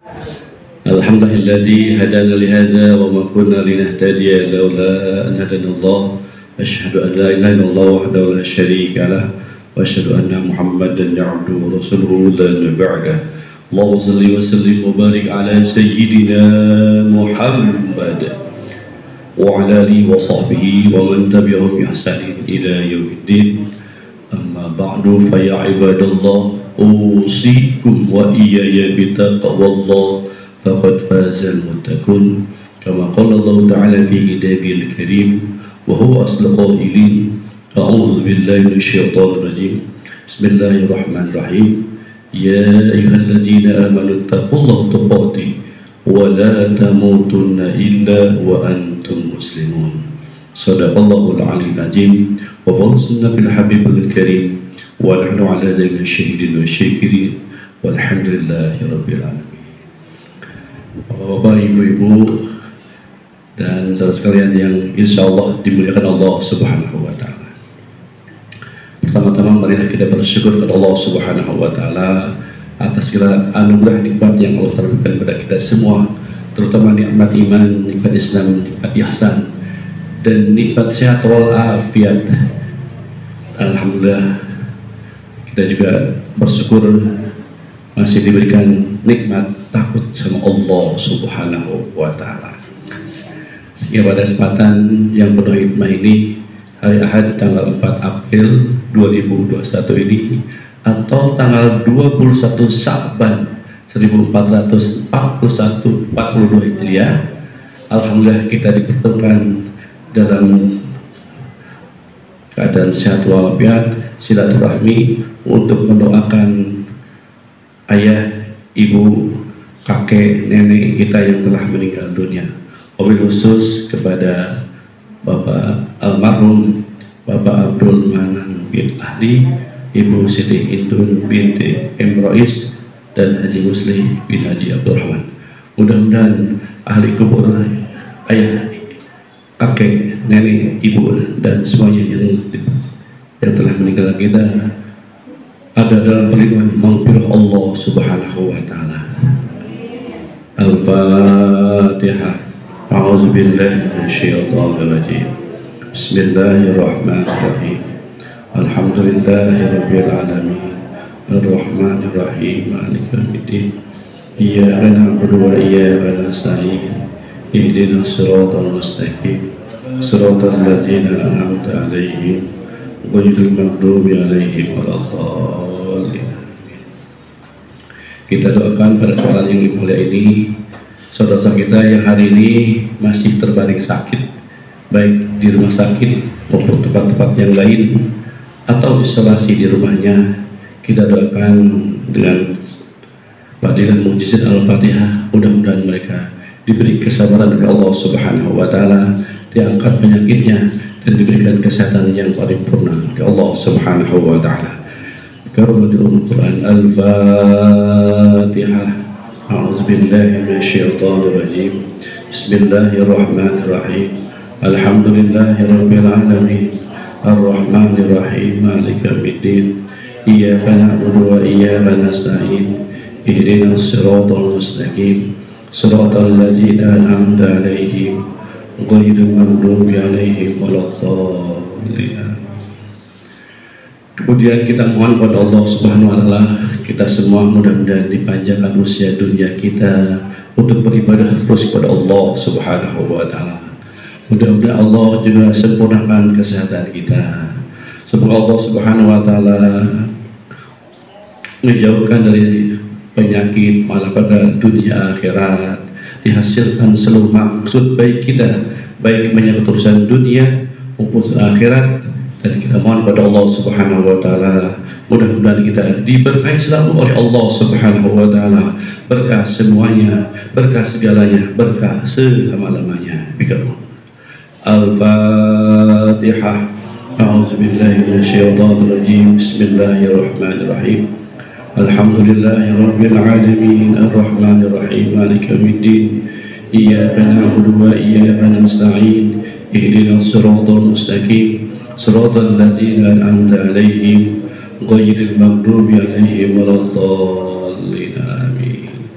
الحمد لله الذي هدانا لهذا وما كنا لنهتدي لولا أن هدانا الله. أشهد أن لا إله إلا الله وحده لا شريك له وأشهد أن محمدا عبده ورسوله لا نبي بعده. اللهم صل وسلم وبارك على سيدنا محمد وعلى آله وصحبه ومن تبعهم بإحسان إلى يوم الدين. أما بعد فيا عباد الله أوصيكم وإياي بتقوى الله فقد فاز المتقون كما قال الله تعالى في كتابه الكريم وهو أصدق القائلين. أعوذ بالله من الشيطان الرجيم. بسم الله الرحمن الرحيم. يا أيها الذين آمنوا اتقوا الله تقاته ولا تموتن إلا وأنتم مسلمون. صدق الله العلي العظيم وبلغنا بالحبيب الكريم ونحن على ذلك الشهيدين والشاكرين والحمد لله رب العالمين. Bapak, Ibu-ibu dan saudara sekalian yang insya Allah dimuliakan Allah Subhanahu wa Ta'ala. Pertama-tama marilah kita bersyukur kepada Allah Subhanahu wa Ta'ala atas segala anugerah nikmat yang Allah telah berikan kepada kita semua, terutama nikmat iman, nikmat Islam, nikmat ihsan, dan nikmat sehat walafiat. Alhamdulillah kita juga bersyukur masih diberikan nikmat takut sama Allah Subhanahu wa Ta'ala. Sehingga pada kesempatan yang penuh hikmah ini, hari Ahad tanggal 4 April 2021 ini atau tanggal 21 Sya'ban 1442 Hijriah, alhamdulillah kita dipertemukan dalam keadaan sehat walafiat, silaturahmi untuk mendoakan ayah, ibu, kakek, nenek kita yang telah meninggal dunia. Wabil khusus kepada Bapak almarhum Bapak Abdul Manan bin Ahdi, Ibu Siti Indun binti Emrois, dan Haji Muslim bin Haji Abdurrahman. Mudah-mudahan ahli kubur ayah, kakek, nenek, ibu, dan semuanya yang telah meninggal kita ada dalam perlindungan maghfirah Allah Subhanahu wa Ta'ala. Al-Fatihah. A'udzu billahi minasyaitonir rajim. Bismillahirrahmanirrahim. Alhamdulillahirabbil alamin. Arrahmanir rahim. Maliki yaumiddin. Iyyaka na'budu wa iyyaka nasta'in. Ihdinas siratal mustaqim. Siratal ladzina an'amta 'alaihim ghairil maghdubi 'alaihim waladdallin. Kita doakan pada kesempatan yang mulia ini saudara kita yang hari ini masih terbaring sakit, baik di rumah sakit maupun tempat-tempat yang lain atau isolasi di rumahnya. Kita doakan dengan padilan mujizat Al-Fatihah, mudah-mudahan mereka diberi kesabaran oleh Allah Subhanahu wa Ta'ala, diangkat penyakitnya dan diberikan kesehatan yang paripurna oleh Allah Subhanahu wa Ta'ala. Karumatul Quran. Al-Fatihah. A'udzu billahi minasyaitonir rajim. Bismillahirrahmanirrahim. Alhamdulillahirabbil alamin. Arrahmanir rahim. Maliki yaumiddin. Iyyaka na'budu wa iyyaka nasta'in. Ihdinas siratal mustaqim. Siratal ladzina an'amta 'alaihim ghairil maghdubi 'alaihim waladdallin. Kemudian kita mohon kepada Allah Subhanahu wa Ta'ala, kita semua mudah-mudahan dipanjangkan usia dunia kita untuk beribadah terus kepada Allah Subhanahu wa Ta'ala. Mudah-mudahan Allah juga sempurnakan kesehatan kita. Semoga Allah Subhanahu wa Ta'ala menjauhkan dari penyakit malapetaka dunia akhirat, dihasilkan seluruh maksud baik kita, baik menyangkut urusan dunia maupun akhirat. Dan kita mohon kepada Allah Subhanahu wa Ta'ala, mudah-mudahan kita diberkahi selalu oleh Allah Subhanahu wa Ta'ala, berkah semuanya, berkah segalanya, berkah selama-lamanya. Al-Fatihah. A'udzu billahi minasyaitonir rajim. Bismillahirrahmanirrahim. Alhamdulillahirabbil alamin. Arrahmanir rahim. Maliki yaumiddin. Iyyaka na'budu wa iyyaka nasta'in. Ihdinas siratal mustaqim. Siratal ladzina an'amta 'alaihim ghairil maghdubi 'alaihim waladdallin. Amin.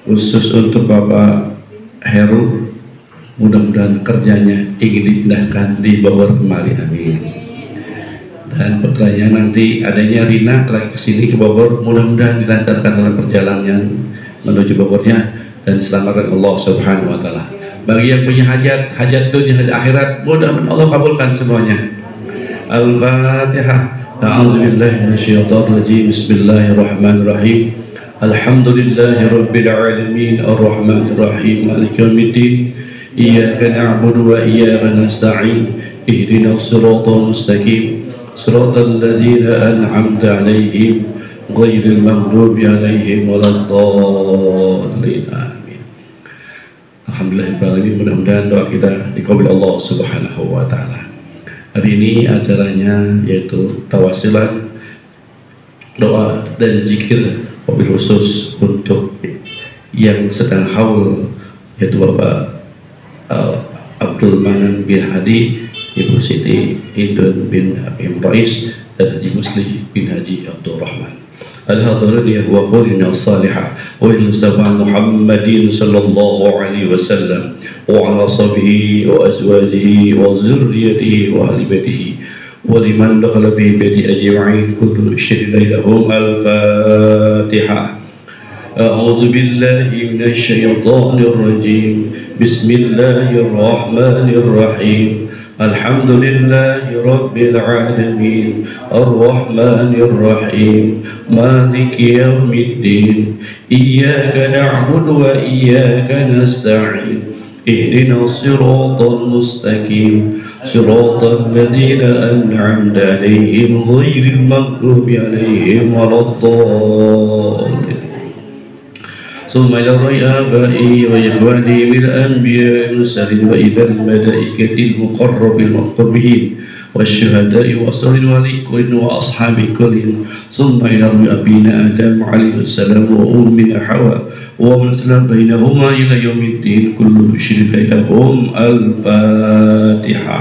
khusus untuk Bapak Heru, mudah-mudahan kerjanya ingin dipindahkan di Bogor kembali, amin. Dan putranya nanti adanya Rina lagi kesini ke Bogor, mudah-mudahan dilancarkan dalam perjalanan menuju Bogornya dan diselamatkan Allah Subhanahu wa Ta'ala. Bagi yang punya hajat, hajat dunia, hajat akhirat, mudah-mudahan Allah kabulkan semuanya. Al-Fatihah. A'udzubillahi minasyaitonir rajim. Bismillahirrahmanirrahim. Alhamdulillahi rabbil alamin arrahmanir rahim maliki yaumiddin. Iyyaka na'budu wa iyyaka nasta'in. Ihdinas siratal mustaqim. Siratal ladzina an'amta 'alaihim ghairil maghdubi 'alaihim waladdallin. Amin. Alhamdulillahirabbil alamin. Mudah-mudahan doa kita dikabul Allah Subhanahu wa Ta'ala. Hari ini acaranya yaitu tawasilan, doa dan zikir wabil khusus untuk yang sedang haul, yaitu Bapak Abdul Manan bin Hadi, Ibu Siti Hindun bin Habib Rais, dan Haji Musli bin Haji Abdul Rahman. Al-hadirin wa qulina salihah wa ilsaban Muhammadin sallallahu alaihi wasallam wa ala sahbihi wa azwajihi wa zurriyatihi wa ahli baitihi wa liman dakhala fi baiti ajma'in kullu syirrin lahum. Al-Fatihah. A'udzu billahi minasy syaithanir rajim. Bismillahir rahim. Alhamdulillahi rabbil alamin arrahmanir rahim maliki yaumiddin iyyaka na'budu wa iyyaka nasta'in ihdinas siratal mustaqim siratal ladzina an'amta 'alaihim ghairil maghdubi 'alaihim waladdallin. ثم إلى آبائي وإخواني من الأنبياء والمرسلين وإلى الملائكة المقربين والشهداء والصالحين كل وأصحاب كل ثم إلى أبينا آدم عليه السلام وأمنا حواء ومن سلم بينهما إلى يوم الدين كل شرك لهم. الفاتحة.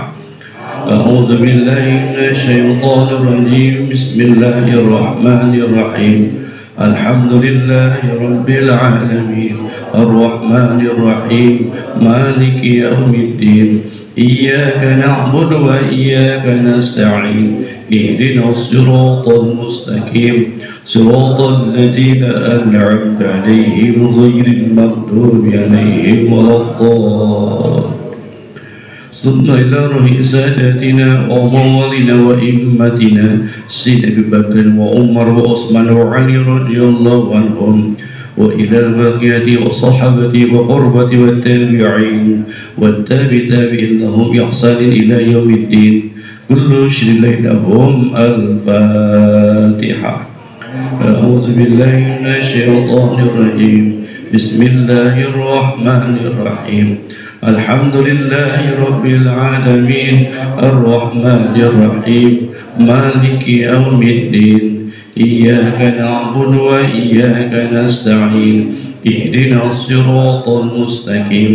أعوذ بالله من الشيطان الرجيم. بسم الله الرحمن الرحيم. الحمد لله رب العالمين الرحمن الرحيم مالك يوم الدين إياك نعبد وإياك نستعين اهدنا الصراط المستقيم صراط الذين أنعمت عليهم غير المغضوب عليهم ولا الضالين. ثم إلى روح ساداتنا وموالنا وإمتنا سيدنا أبي بكر وعمر وعثمان وعلي رضي الله عنهم وإلى البقية وصحبة وقربة والتابعين والتابعين لهم بإحسان إلى يوم الدين كل شر لهم. الفاتحة. أعوذ بالله من الشيطان الرجيم. بسم الله الرحمن الرحيم. الحمد لله رب العالمين الرحمن الرحيم مالك يوم الدين إياك نعبد وإياك نستعين اهدنا الصراط المستقيم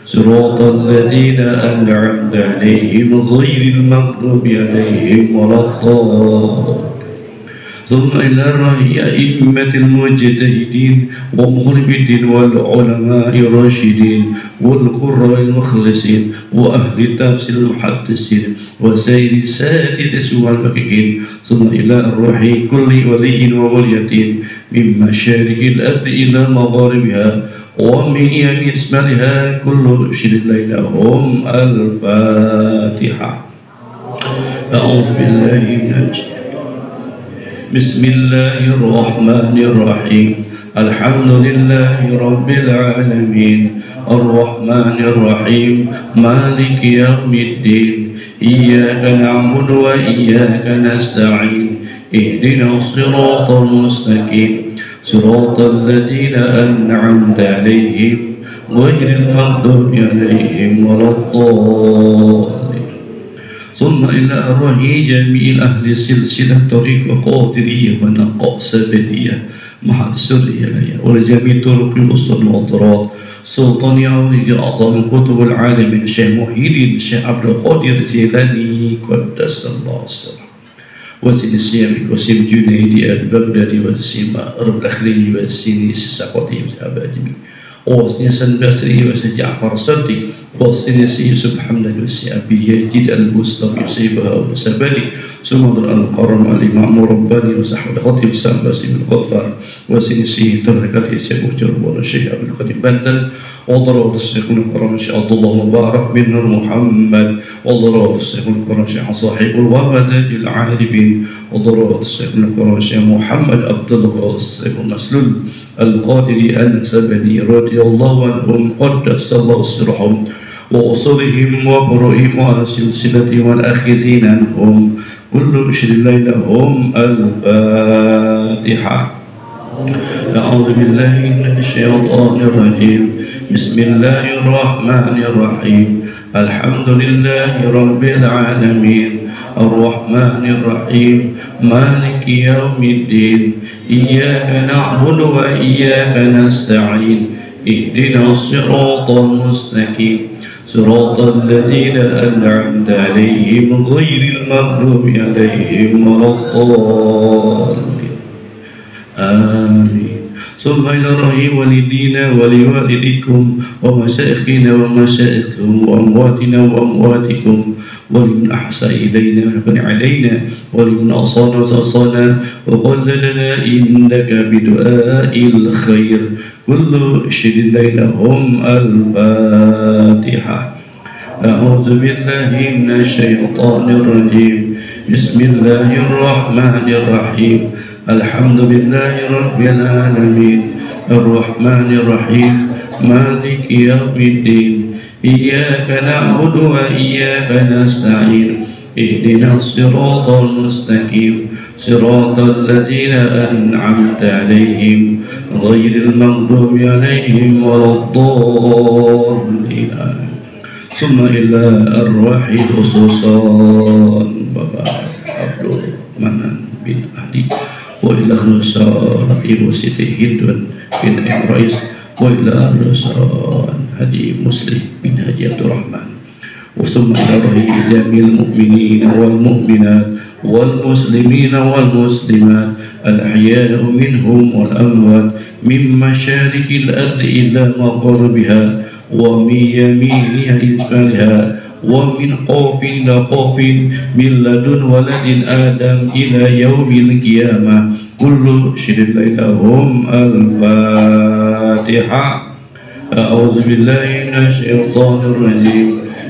صراط الذين أنعمت عليهم غير المغضوب عليهم ولا الضالين. ثم إلى أئمة المجتهدين ومغرب الدين والعلماء الراشدين والقراء المخلصين وأهل التفسير المحدثين وسائر سادة الأسماء والمحققين. ثم إلى الروح كل ولي وولية من مشارق الأرض إلى مغاربها ومن يمين شمالها كل شرك لهم. الفاتحة. أعوذ بالله من الشيطان. بسم الله الرحمن الرحيم. الحمد لله رب العالمين الرحمن الرحيم مالك يوم الدين إياك نعبد وإياك نستعين اهدنا الصراط المستقيم صراط الذين أنعمت عليهم غير المغضوب عليهم ولا الضالين. ثم إلى أرواح جميع أهل سلسلة طريق قادرية ونقاصبدية مع السرية ولجميع طرق الوسط والأطراف سلطان أولي أعظم الكتب العالمين الشيخ محي الدين الشيخ عبد القادر الجيلاني قدس الله سره وسيد السيامي وسيد جنيدي البغدادي وسيد أرب الأخلي وسيد السقطي وسيد وصني حسن البصري وسي جعفر الصديق وصني سي يوسف حمد وسي أبي يزيد البستامي وسي بهاء السبلي سمدر القرم الإمام رباني وسحب الخطيب السنبسي بن غفار وسني سي ترك الإسيا وجرب والشيخ أبو الخطيب بدل وضرب الشيخ الكرم الشيخ عبد الله مبارك بن نور محمد وضرب الشيخ الكرم الشيخ صاحب الوفدات العارفين وضرب الشيخ الكرم الشيخ محمد عبد الله الشيخ المسلول القادري السبني رضي الله عنهم قدس الله سرهم وأصولهم وفروعهم وعلى سلسلة والأخذين عنهم كل بشر الله لهم الفاتحة. أعوذ بالله من الشيطان الرجيم بسم الله الرحمن الرحيم الحمد لله رب العالمين الرحمن الرحيم مالك يوم الدين إياك نعبد وإياك نستعين اهدنا الصراط المستقيم صراط الذين أنعمت عليهم غير المغضوب عليهم ولا الضالين آمين. ثم إلى الله والدينا ولوالديكم ومشايخنا ومشايخكم وأمواتنا وأمواتكم ولمن أحسن إلينا ونبني علينا ولمن أصانا وقلدنا إنك بدعاء الخير كل شر لهم الفاتحة. أعوذ بالله من الشيطان الرجيم بسم الله الرحمن الرحيم الحمد لله رب العالمين الرحمن الرحيم مالك يوم الدين إياك نعبد وإياك نستعين اهدنا الصراط المستقيم صراط الذين أنعمت عليهم غير المغضوب عليهم ولا الضالين. ثم إلى أرواح خصوصا Bapak Abdul Manan bin Ahdi wa ila Nusan Ibu Siti Hindun bin Imrais wa ila Nusan Haji Muslim bin Haji Abdul Rahman wa summa ila rahi jamil mu'minin wal mu'minat wal muslimin wal muslimat al-ahya minhum wal amwat min masharikil ardi ila maqarbiha wa min yaminiha isfaliha ومن قوف لقوف من لدن ولد آدم إلى يوم القيامة كل شر لهم الفاتحة. أعوذ بالله من الشيطان الرجيم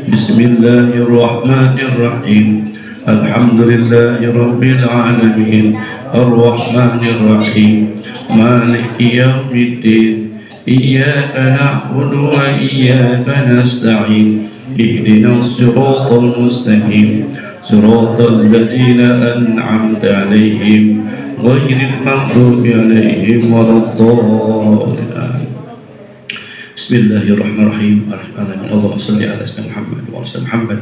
بسم الله الرحمن الرحيم الحمد لله رب العالمين الرحمن الرحيم مالك يوم الدين إياك نعبد وإياك نستعين اهدنا الصراط المستقيم صراط الذين أنعمت عليهم غير المغضوب عليهم ولا الضالين. بسم الله الرحمن الرحيم اللهم صل على سيدنا محمد وعلى سيدنا محمد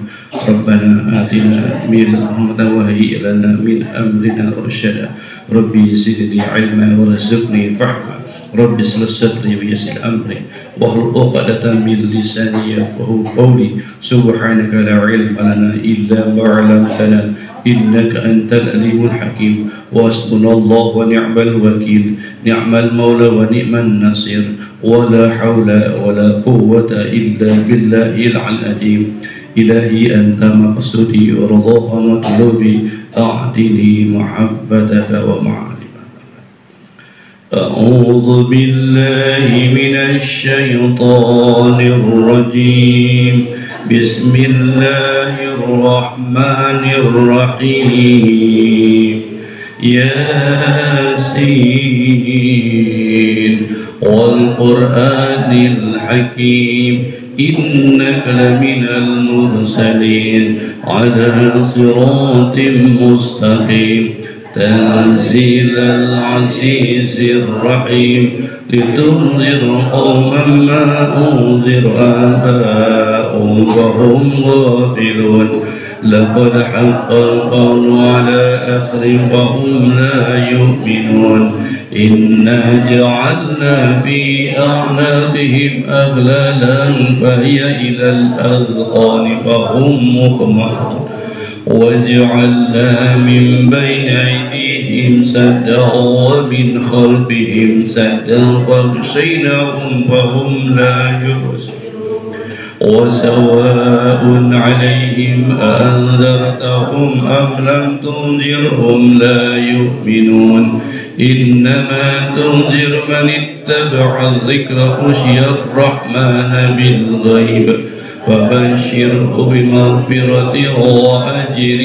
ربنا آتنا من رحمة وهيئ لنا من أمرنا رشدا ربي زدني علما ورزقني فهما رب اشرح صدري ويسر أمري واحلل عقدة من لساني يفقهوا قولي سبحانك لا علم لنا إلا ما علمتنا إنك أنت العليم الحكيم وحسبنا الله ونعم الوكيل نعم المولى ونعم النصير ولا حول ولا قوة إلا بالله العظيم. إلهي أنت مقصودي ورضاك مطلوبي أعطني محبتك ومعرفتك. أعوذ بالله من الشيطان الرجيم بسم الله الرحمن الرحيم ياسين والقرآن الحكيم إنك لمن المرسلين على صراط مستقيم تنزيل العزيز الرحيم لتنذر قوما ما أنذر آباؤهم وهم غافلون لقد حق القول على أكثرهم وهم لا يؤمنون إنا جعلنا في أعناقهم أغلالا فهي إلى الأذقان فهم مقمحون وجعلنا من بين أيديهم أيديهم سدا ومن خلفهم سدا فاغشيناهم فهم لا يبصرون وسواء عليهم أأنذرتهم أم لم تنذرهم لا يؤمنون إنما تنذر من اتبع الذكر خشي الرحمن بالغيب فبشره بمغفرة وأجر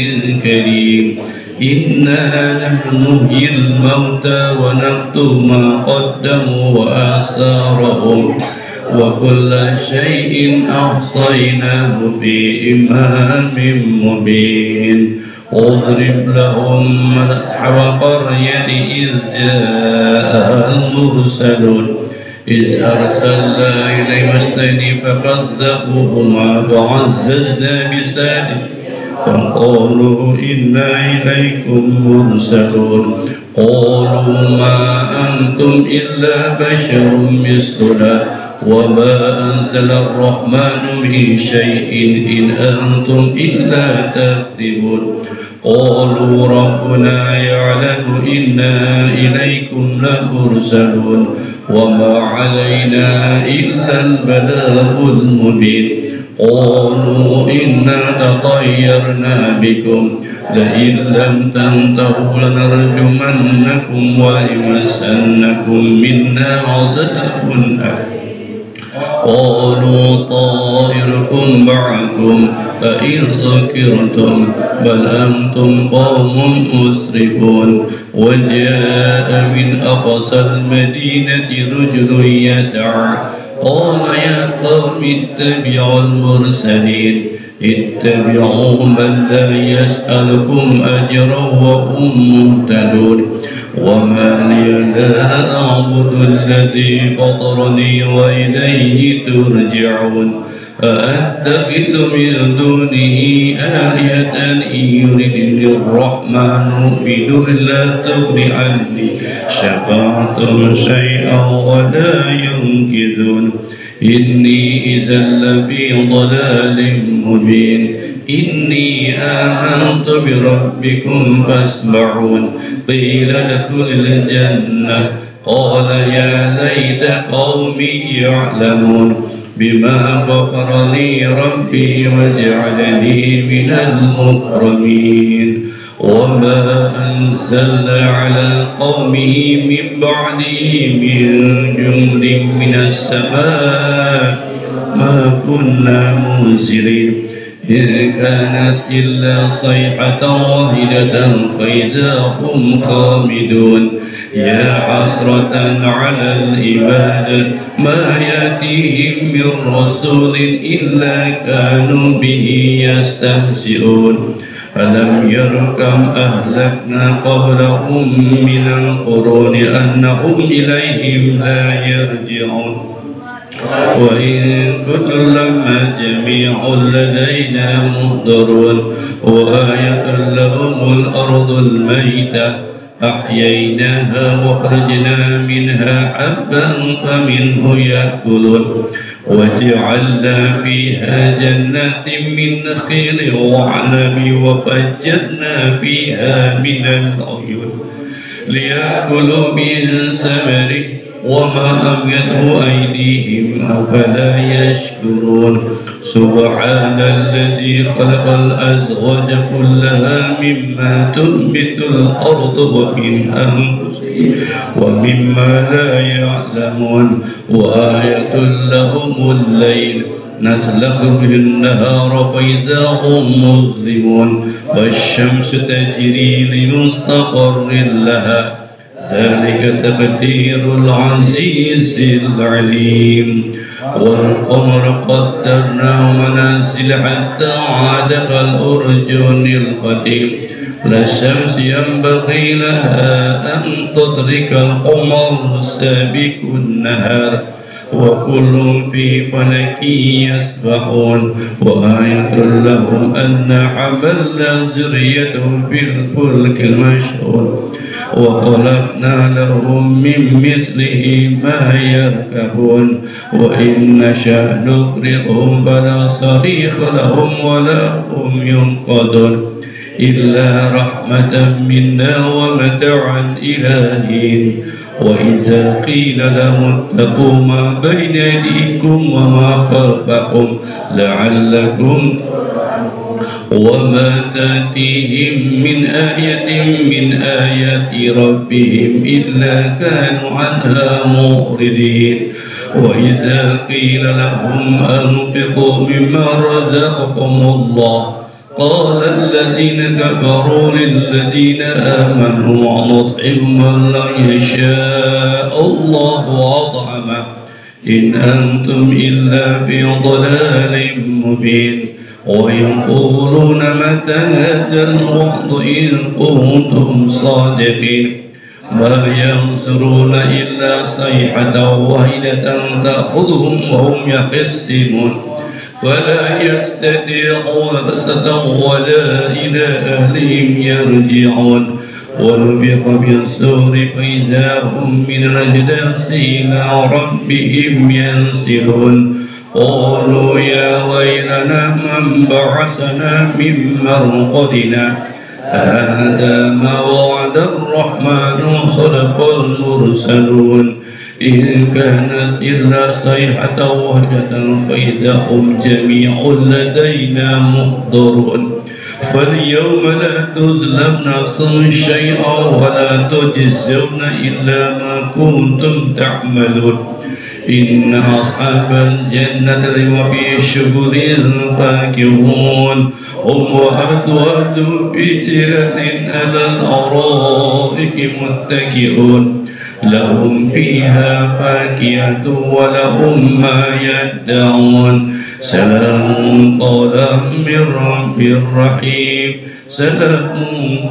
كريم إنا نحن نحيي الموتى ونكتب ما قدموا وآثارهم وكل شيء أحصيناه في إمام مبين واضرب لهم مثل قرية إذ جاء المرسلون إذ أرسلنا إليهم اثنين فكذبوهما فعززنا بثالث فقالوا إنا إليكم مرسلون قالوا ما أنتم إلا بشر مثلنا وما أنزل الرحمن من شيء إن أنتم إلا تكذبون قالوا ربنا يعلم إنا إليكم لمرسلون وما علينا إلا البلاغ المبين قالوا إنا تطيرنا بكم لئن لم تنتهوا لنرجمنكم وليمسنكم منا عذاب أليم قالوا طائركم معكم فإن ذكرتم بل أنتم قوم مسرفون وجاء من أقصى المدينة رجل يسعى قال يا قوم اتبعوا المرسلين اتبعوا من لا يسألكم أجرا وهم مهتدون وما لي لا أعبد الذي فطرني وإليه ترجعون أأتخذ من دونه آلهة إن يردني الرحمن بضر لا تغن عني شفاعتهم شيئا ولا ينقذون إني إذا لفي ضلال مبين إني آمنت بربكم فاسمعون قيل ادخل الجنة قال يا ليت قومي يعلمون بما غفر لي ربي وجعلني من المكرمين وما أنزلنا على قومه من بعده من جند من السماء ما كنا منزلين إن كانت إلا صيحة واحدة فإذا هم خامدون يا حسرة على العباد ما يأتيهم من رسول إلا كانوا به يستهزئون ألم ير كم أهلكنا قبلهم من القرون أنهم إليهم لا يرجعون وإن كل لما جميع لدينا محضرون وآية لهم الأرض الميتة أحييناها وأخرجنا منها حبا فمنه يأكلون وجعلنا فيها جنات من نخيل وعنب وفجرنا فيها من العيون ليأكلوا من ثمره وما أميته أيديهم أفلا يشكرون سبحان الذي خلق الأزواج كلها مما تنبت الأرض ومن أنفسهم ومما لا يعلمون وآية لهم الليل نسلخ به النهار فإذا هم مظلمون والشمس تجري لمستقر لها ذلك تقدير العزيز العليم والقمر قدرناه منازل حتى عاد كالأرجون القديم لا الشمس ينبغي لها أن تدرك القمر سابق النهار وكل في فلك يسبحون وآية لهم أن حملنا ذريتهم في الفلك المشحون وخلقنا لهم من مثله ما يركبون وإن نشأ نغرقهم فلا صريخ لهم ولا هم ينقذون إلا رحمة منا ومتاعا إلى حين وإذا قيل لهم اتقوا ما بين أيديكم وما خلفكم لعلكم وما تأتيهم من آية من آيات ربهم إلا كانوا عنها معرضين وإذا قيل لهم أنفقوا مما رزقكم الله قال الذين كفروا للذين آمنوا ونطعم من لا يشاء الله أطعمه إن أنتم إلا في ضلال مبين ويقولون متى هذا الوعد إن كنتم صادقين ما ينصرون إلا صيحة واحدة تأخذهم وهم يخصمون فلا يستطيعون بسطا ولا إلى أهلهم يرجعون ونفخ بالصور فإذا هم من الأجداث إلى ربهم ينسلون قالوا يا ويلنا من بعثنا من مرقدنا هذا ما وعد الرحمن وصدق المرسلون إن كانت إلا صيحة واحدة فإذا هم جميع لدينا محضرون فاليوم لا تظلم نفس شيئا ولا تجزون إلا ما كنتم تعملون إن أصحاب الجنة لهم في شغل فاكهون هم وأزواجهم في ظلال على الأرائك متكئون لهم فيها فاكهة ولهم ما يدعون سلام قولا من رب رحيم سلام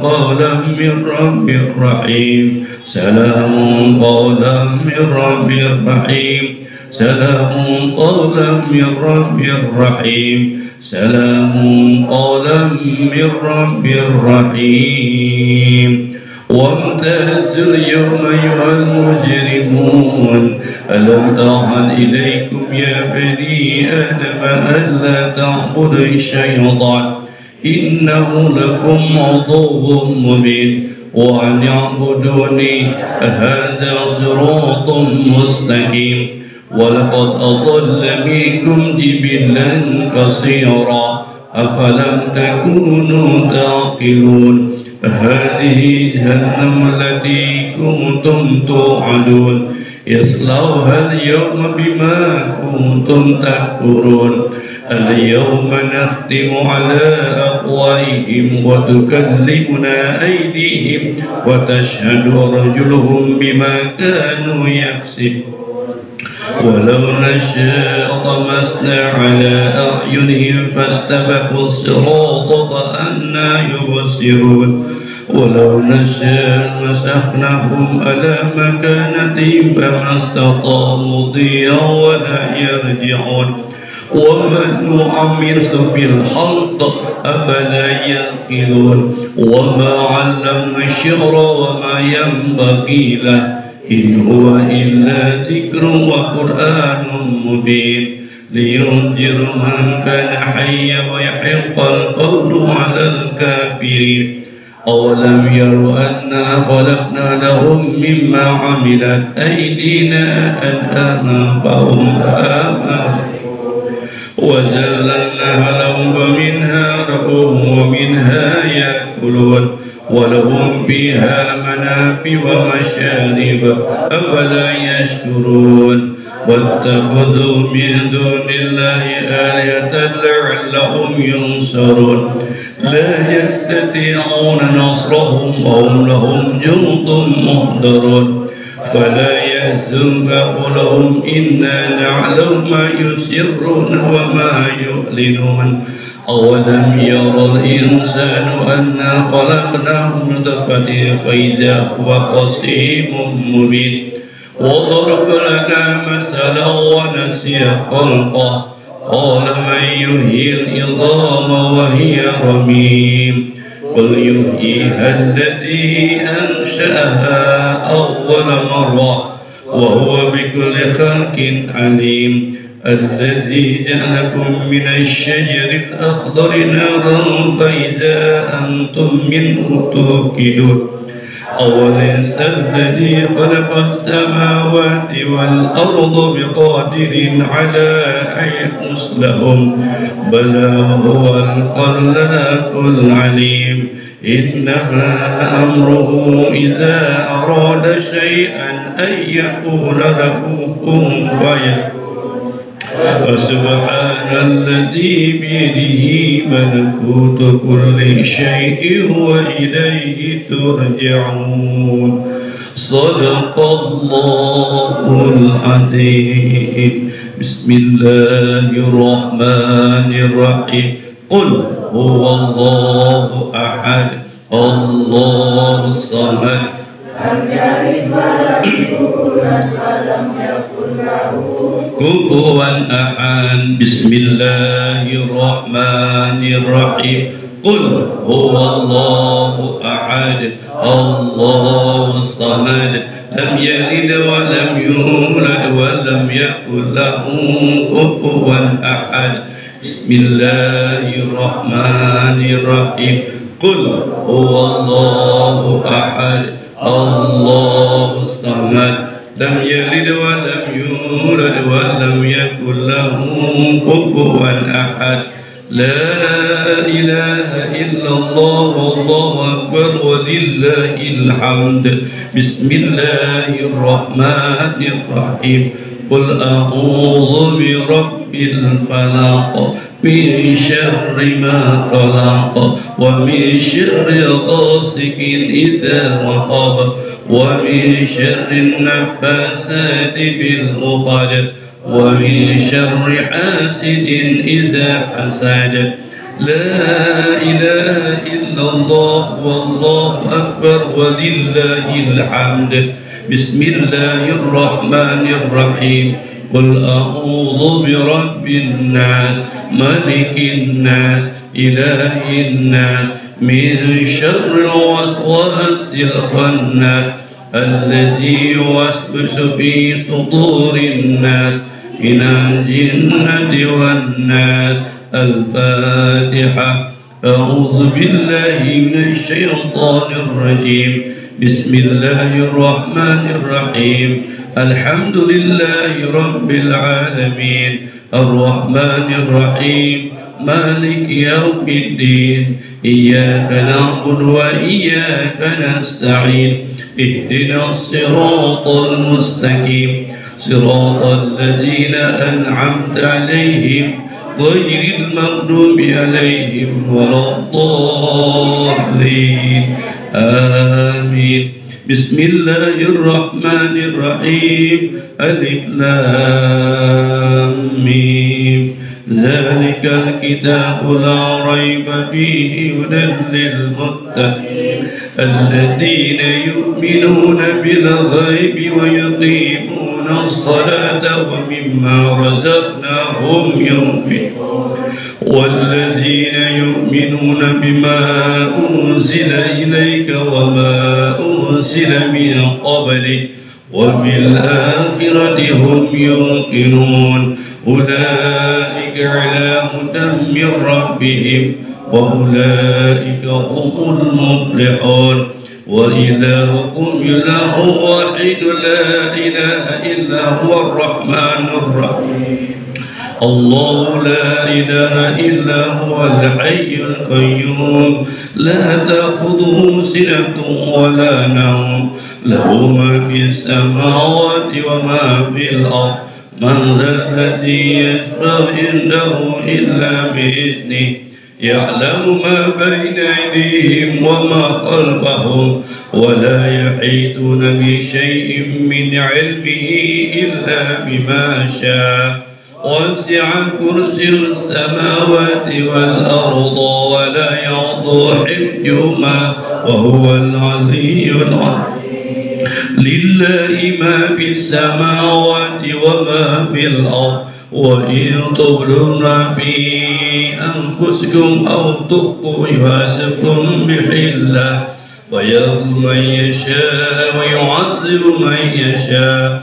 قولا من رب رحيم سلام قولا من رب رحيم سلام قولا من رب رحيم سلام قولا من رب رحيم وامتازوا اليوم أيها المجرمون ألم أعهد إليكم يا بني آدم ألا تعبدوا الشيطان إنه لكم عدو مبين وأن يعبدوني هذا صراط مستقيم ولقد أضل منكم جبلا كثيرا أفلم تكونوا تعقلون هذه جهنم التي كنتم توعدون يصلوها اليوم بما كنتم تكفرون اليوم نختم على أفواههم وتكلمنا أيديهم وتشهد أرجلهم بما كانوا يكسبون ولو نشاء طمسنا على أعينهم فاستبقوا الصراط فأنى يبصرون ولو نشاء مسخناهم على مكانتهم فما استطاعوا مضيا ولا يرجعون ومن نعمر في الخلق أفلا يعقلون وما علمنا الشعر وما ينبغي له إن هو إلا ذكر وقرآن مبين لينذر من كان حيا ويحق القول على الكافرين أولم يروا أنا خلقنا لهم مما عملت أيدينا أنعاما فهم آمنوا وذللناها لهم ومنها ركوبهم ومنها يأكلون ولهم فيها منافع ومشارب أفلا يشكرون واتخذوا من دون الله آلهة لعلهم ينصرون لا يستطيعون نصرهم وهم لهم جند محضرون فلا يحزنك قولهم إنا نعلم ما يسرون وما يعلنون أولم يرى الإنسان أنا خلقناه من نطفة فإذا هو خصيم مبين وضرب لنا مثلا ونسي خلقه قال من يحيي العظام وهي رميم قل يحييها الذي أنشأها أول مرة وهو بكل خلق عليم الذي جعلكم من الشجر الأخضر نارا فإذا أنتم منه توقدون أوليس الذي خلق السماوات والأرض بقادر على أن يصلحهم بلى هو الخلاق العليم إنما أمره إذا أراد شيئا أن يقول له كن فيكون وسبحان الذي بيده ملكوت كل شيء وإليه ترجعون صدق الله العظيم بسم الله الرحمن الرحيم قل هو الله أحد الله الصمد لم يلد ولم يولد ولم يكن له كفوا أحد بسم الله الرحمن الرحيم قل هو الله أحد الله الصمد لم يلد ولم يولد ولم يكن له كفوا أحد بسم الله الرحمن الرحيم قل هو الله أحد الله الصمد لم يلد ولم يولد ولم يكن له كفوا أحد لا إله إلا الله والله أكبر ولله الحمد بسم الله الرحمن الرحيم قل أعوذ برب الفلق من شر ما خلق ومن شر غاسق إذا وقب ومن شر النفاثات في العقد ومن شر حاسد إذا حسد لا إله إلا الله والله أكبر ولله الحمد بسم الله الرحمن الرحيم قل أعوذ برب الناس ملك الناس إله الناس من شر الوسواس الخناس الذي يوسوس في صدور الناس من الجنة والناس الفاتحة أعوذ بالله من الشيطان الرجيم بسم الله الرحمن الرحيم الحمد لله رب العالمين الرحمن الرحيم مالك يوم الدين إياك نعبد وإياك نستعين اهدنا الصراط المستقيم صراط الذين أنعمت عليهم غير المغضوب عليهم ولا الضالين آمين بسم الله الرحمن الرحيم ألف لام ميم ذلك الكتاب لا ريب فيه هدى للمتقين الذين يؤمنون بالغيب ويقيمون الصلاة ومما رزقناهم ينفقون والذين يؤمنون بما أنزل إليك وما أنزل من قبلك وبالآخرة هم يوقنون أولئك على هدى من ربهم وأولئك هم المفلحون وإلهكم إله واحد لا إله إلا هو الرحمن الرحيم الله لا إله إلا هو الحي القيوم لا تأخذه سنة ولا نوم له ما في السماوات وما في الأرض من ذا الذي يشفع عنده إلا بإذنه يعلم ما بين أيديهم وما خلفهم ولا يحيطون بشيء من علمه إلا بما شاء وسع كرسي السماوات والأرض ولا يعضو حفظهما وهو العلي العظيم لله ما في السماوات وما في الأرض وإن تبدوا ما في أنفسكم أو تخفوا يحاسبكم به الله فيغفر من يشاء ويعذب من يشاء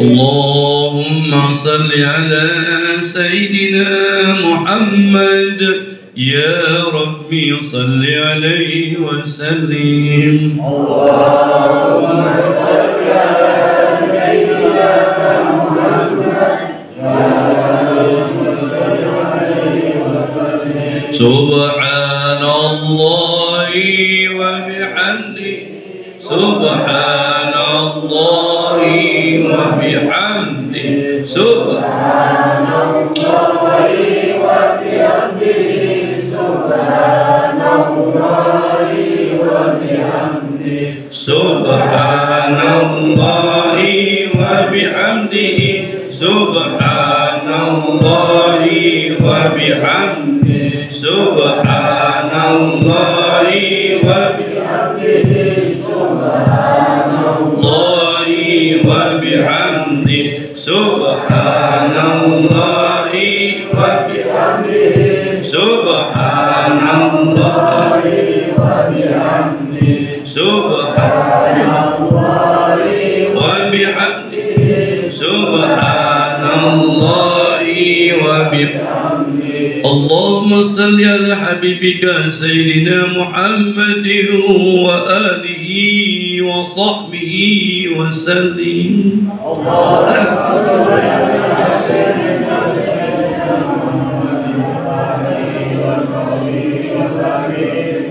اللهم صل على سيدنا محمد يا ربي صل عليه وسلم. اللهم صل على سيدنا محمد يا ربي صل عليه وسلم. سبحان الله وبحمده سبحان الله وبحمده سبحان الله وبحمده سبحان الله وبحمده سبحان الله وبحمده سبحان الله وبحمده سبحان الله وبحمده سبحان الله وبحمده سبحان الله وبحمده سبحان الله وبحمده سبحان الله وبحمده سبحان الله وبحمده. اللهم صل على حبيبك سيدنا محمد وآله وصحبه وسلم.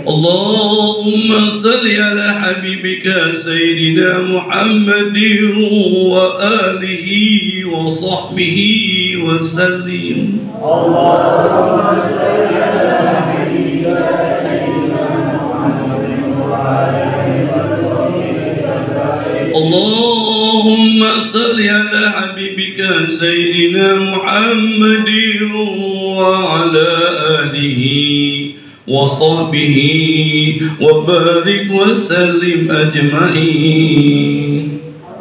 اللهم صل على حبيبك سيدنا محمد وآله وصحبه وسلم. اللهم صل على حبيبك سيدنا محمد وآله وصحبه. اللهم صل على حبيبك سيدنا محمد وعلى آله وصحبه وبارك وسلم أجمعين.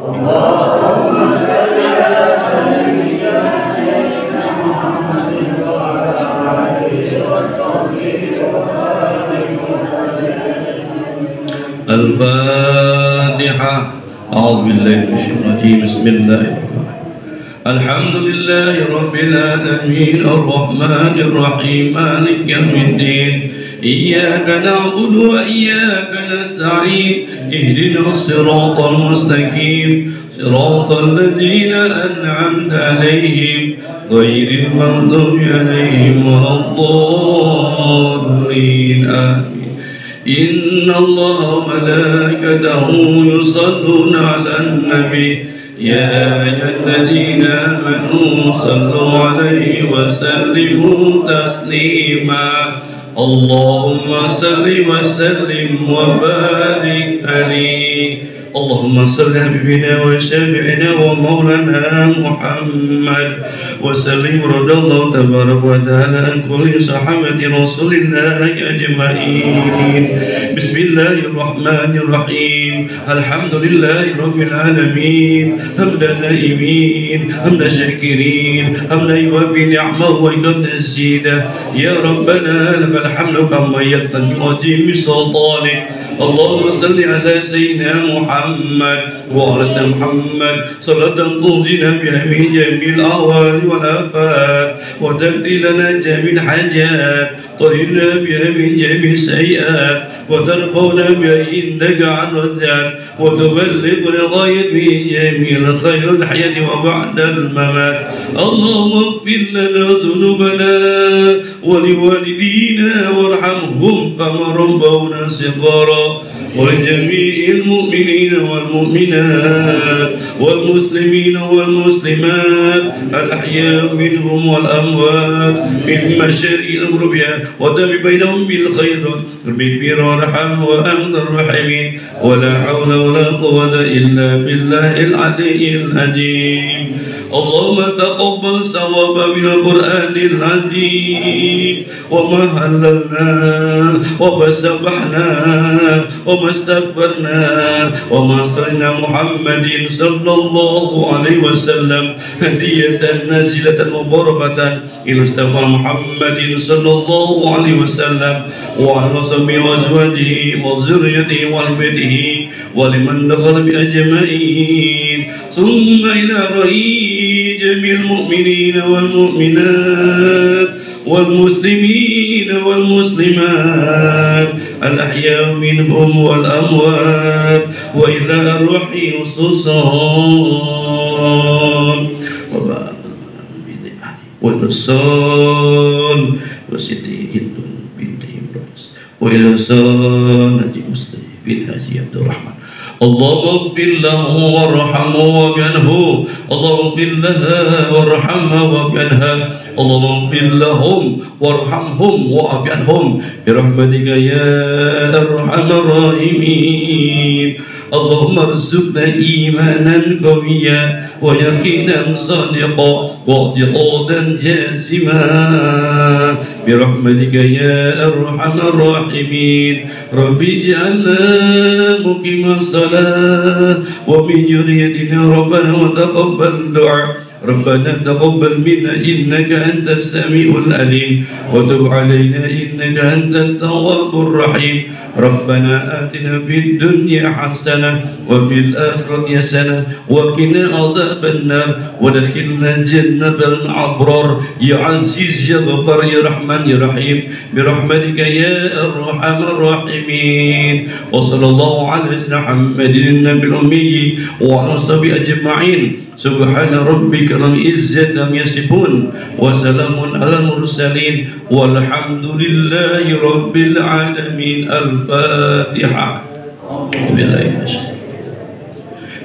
اللهم صل على سيدنا محمد وعلى آله وصحبه وبارك وسلم. الفاتحة. أعوذ بالله من الشيطان الرجيم. بسم الله الرحمن الرحيم. الحمد لله رب العالمين الرحمن الرحيم مالك يوم الدين إياك نعبد وإياك نستعين اهدنا الصراط المستقيم صراط الذين أنعمت عليهم غير المغضوب عليهم ولا الضالين آمين. إن الله وملائكته يصلون على النبي يا أيها الذين آمنوا صلوا عليه وسلموا تسليما. اللهم صل وسلم وبارك عليه. اللهم صل على حبيبنا وشافعنا ومولانا محمد وسلم رضي الله تبارك وتعالى عن كل صحابة رسول الله أجمعين. بسم الله الرحمن الرحيم. الحمد لله رب العالمين حمدا نائمين حمدا شاكرين حمدا يوفي نعمه ويكفي الزيادة. يا ربنا لك الحمد كما يقتضي عظيم سلطانك. اللهم صل على سيدنا محمد وعلى سيدنا محمد صلاة تنجينا بها من جميع الأهوال والآفات وتقضي لنا جميع الحاجات طهرنا بها من جميع السيئات وترفعنا بها عندك عن الرجال وتبلغنا غاية من جميع الخير الحياة وبعد الممات. اللهم اغفر لنا ذنوبنا ولوالدينا وارحمهم كما ربونا صغارا ولجميع المؤمنين والمؤمنات والمسلمين والمسلمات الأحياء منهم والأموات من مشارق الأمر بها ودم بينهم بالخير بالبر والرحم وأنت الرحيمين. ولا حول ولا قوة إلا بالله العلي العظيم. اللهم تقبل ثواب من القرآن العظيم وما هللنا وما سبحنا وما استغفرنا وما صلينا محمد صلى الله عليه وسلم هدية نازلة مباركة إلى مصطفى محمد صلى الله عليه وسلم وعلى صحبه وأزواجه وذريته وأهله ولمن دخل بأجمعين ثم إلى رأي جميع المؤمنين والمؤمنات والمسلمين والمسلمات الأحياء منهم والأموات وإلى أرواح خصوصا وإرسال وسيدي هند بنت إبراس وإرسال نجي مسلم بن حجي عبد الرحمن اللهم اغفر له وارحمه وابعنه اللهم اغفر لها وارحمها وابعنها اللهم اغفر لهم وارحمهم وابعنهم برحمتك يا ارحم الراحمين اللهم ارزقنا ايمانا قويا ويقينا صادقا واعتقادا جازما برحمتك يا ارحم الراحمين رب اجعلنا مقيم الصلاة ومن ذريتنا ربنا وتقبل دعاء ربنا تقبل منا إنك أنت السميع العليم وتب علينا إنك أنت التواب الرحيم ربنا آتنا في الدنيا حسنة وفي الآخرة حسنة وقنا عذاب النار وادخلنا جنة الأبرار يا عزيز يا غفار يا رحمن يا رحيم برحمتك يا أرحم الراحمين وصلى الله على سيدنا محمد النبي الأمي وعلى صحبه أجمعين سبحان ربك رب العزة عما يصفون وسلام على المرسلين والحمد لله رب العالمين الفاتحة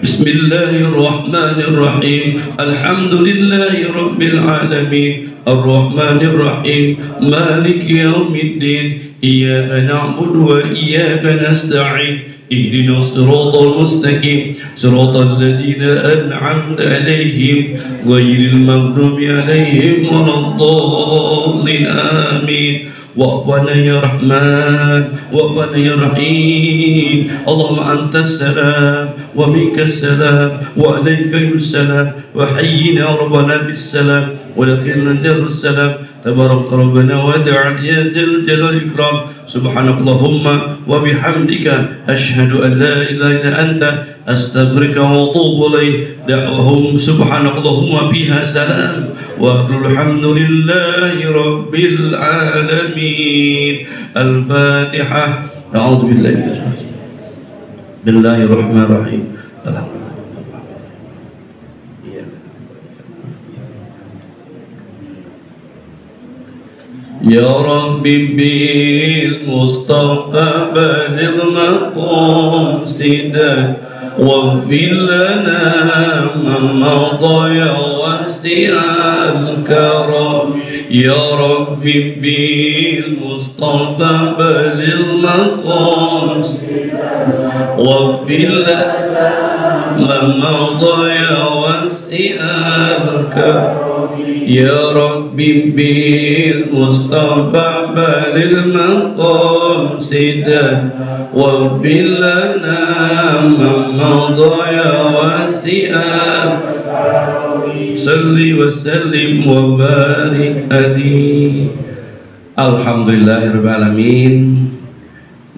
بسم الله الرحمن الرحيم الحمد لله رب العالمين الرحمن الرحيم مالك يوم الدين إياك نعبد وإياك نستعين اهدنا الصراط المستقيم صراط الذين أنعمت عليهم غير المغضوب عليهم ولا الضالين آمين وأبنا يا رحمن وأبنا يا رحيم اللهم أنت السلام ومنك السلام وعليك السلام وحينا ربنا بالسلام ودخلنا دار السلام تبارك ربنا وتعالى يا ذا الجلال والإكرام سبحانك اللهم وبحمدك أشهد أن لا إله إلا أنت أستغفرك وأتوب إليك دعوهم سبحانك اللهم بها سلام وأقول الحمد لله رب العالمين الفاتحة أعوذ بالله من الشيطان بسم الله الرحمن الرحيم يا ربي بالمصطفى بلغ مقاصدنا واغفر لنا ما مضى يا واسع الكرم يا ربي بالمصطفى بلغ مقاصدنا واغفر لنا ما مضى يا واسع الكرم يا ربي بالمصطفى بلغ مقاصدنا واغفر لنا ما مضى يا واسع صل وسلم وبارك عليه. Alhamdulillahirabbil alamin.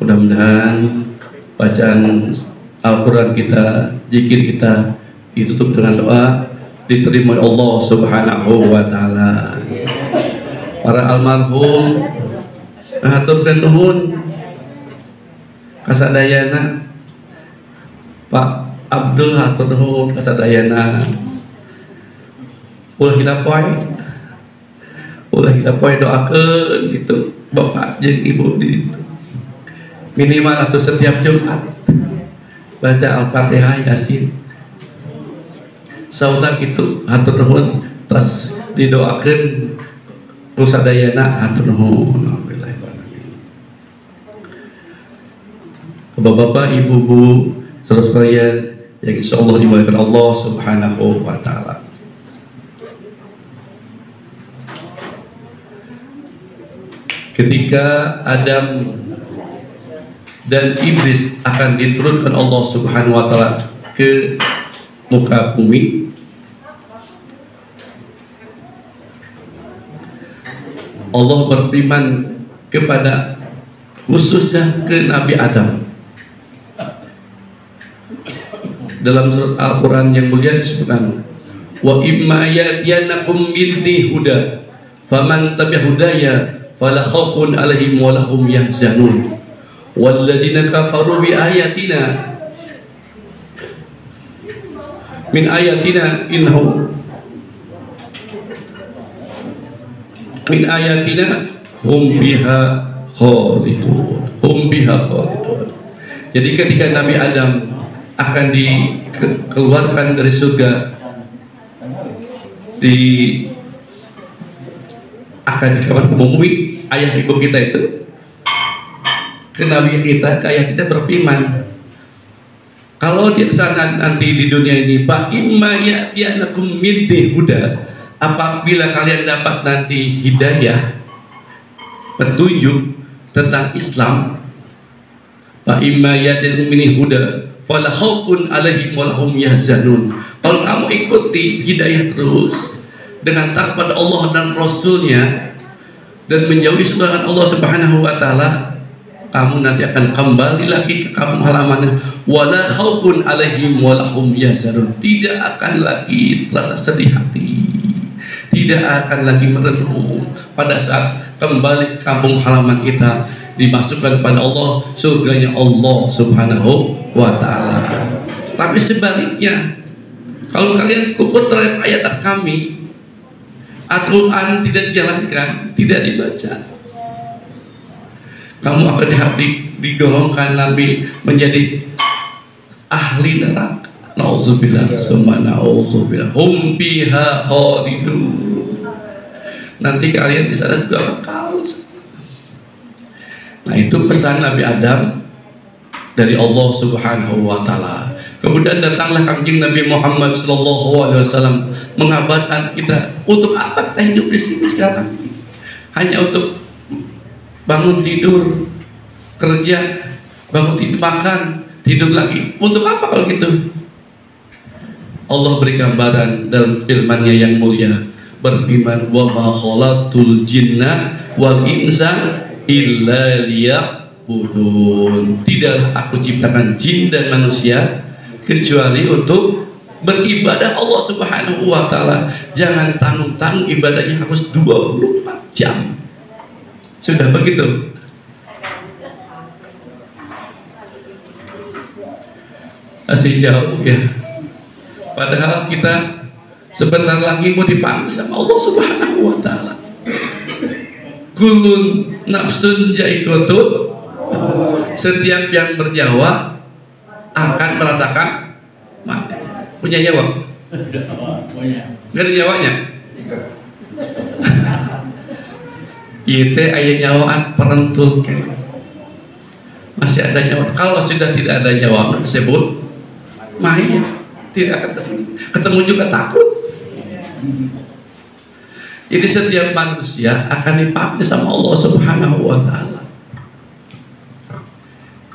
Mudah-mudahan bacaan Al-Quran kita, zikir kita ditutup dengan doa diterima oleh Allah Subhanahu wa taala. Para almarhum ngaturkeun nuhun kasadayana. Pak Abdul hatur nuhun kasadayana. Ulah kita poe doakeun gitu Bapak jeung Ibu di ditu. Minimal atau setiap Jumat baca Al-Fatihah Yasin. Sauda gitu hatur nuhun tas didoakeun kusadayana hatur nuhun. Bapak-bapak, ibu-ibu, saudara sekalian yang insyaallah dimuliakan Allah Subhanahu wa taala. ketika Adam dan iblis akan diturunkan Allah Subhanahu wa taala ke muka bumi, Allah berfirman kepada khususnya ke Nabi Adam dalam surat Al-Quran yang mulia disebutkan, wa imma yatiyanakum minni huda faman tabi'a hudaya fala khaufun 'alaihim wa lahum yahzanun walladzina kafaru bi ayatina min ayatina innahum min ayatina hum biha khalidun. Jadi ketika Nabi Adam akan dikeluarkan dari surga, akan dikeluarkan ke bumi, ayah ibu kita itu ke Nabi kita, ke ayah kita berfirman, kalau di sana nanti di dunia ini, fa imma ya'tiyanakum minni huda, apabila kalian dapat nanti hidayah, petunjuk tentang Islam, fa imma ya'tiyanakum minni huda fala khaufun 'alaihim wa lahum yahzanun. Kalau kamu ikuti hidayah terus dengan taat pada Allah dan Rasulnya dan menjauhi selain Allah Subhanahu wa taala, kamu nanti akan kembali lagi ke kampung halamannya, wala khaufun 'alaihim wa lahum yahzanun. Tidak akan lagi terasa sedih hati, tidak akan lagi merenung pada saat kembali ke kampung halaman kita, dimasukkan kepada Allah, surganya Allah Subhanahu wa ta'ala. Tapi sebaliknya, kalau kalian kufur terhadap ayat kami, Al-Quran tidak dijalankan, tidak dibaca, kamu akan digolongkan Nabi menjadi ahli neraka. Nauzubillah, summa nauzubillah, hum biha khalidun. Nanti kalian di sana juga kekal. Nah, itu pesan Nabi Adam dari Allah Subhanahu wa taala. Kemudian datanglah Kanjeng Nabi Muhammad sallallahu alaihi wasallam mengabarkan kita, untuk apa kita hidup di sini sekarang? Hanya untuk bangun tidur, kerja, bangun tidur, makan, tidur lagi. Untuk apa kalau gitu? Allah beri gambaran dalam firman-Nya yang mulia, berfirman, wa ma khalaqtul jinna wal insa illa liya'budun. Tidaklah aku ciptakan jin dan manusia kecuali untuk beribadah Allah Subhanahu wa taala. Jangan tanggung-tanggung ibadahnya harus 24 jam. Sudah begitu. Masih jauh ya. Padahal kita sebentar lagi mau dipanggil sama Allah Subhanahu wa taala. Kulun nafsun ja'iqatun, setiap yang bernyawa akan merasakan mati. Punya nyawa? Nggak ada nyawanya? Itu ayat nyawaan perentul. Masih ada nyawa. Kalau sudah tidak ada nyawa tersebut, mayat tidak akan kesini. Ketemu juga takut. Jadi setiap manusia akan dipanggil sama Allah Subhanahu wa taala.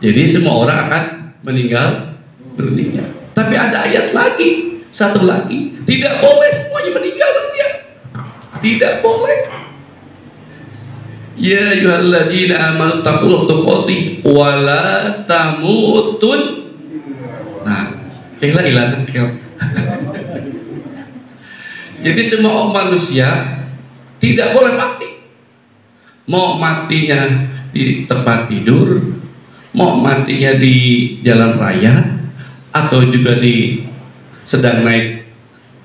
Jadi semua orang akan meninggal dunia. Tapi ada ayat lagi, satu lagi, tidak boleh semuanya meninggal dunia. Tidak boleh. Ya ayyuhalladzina amanu taqullaha tuqatih wa la tamutun. Nah, hilang. Jadi semua manusia tidak boleh mati. Mau matinya di tempat tidur, mau matinya di jalan raya, atau juga di sedang naik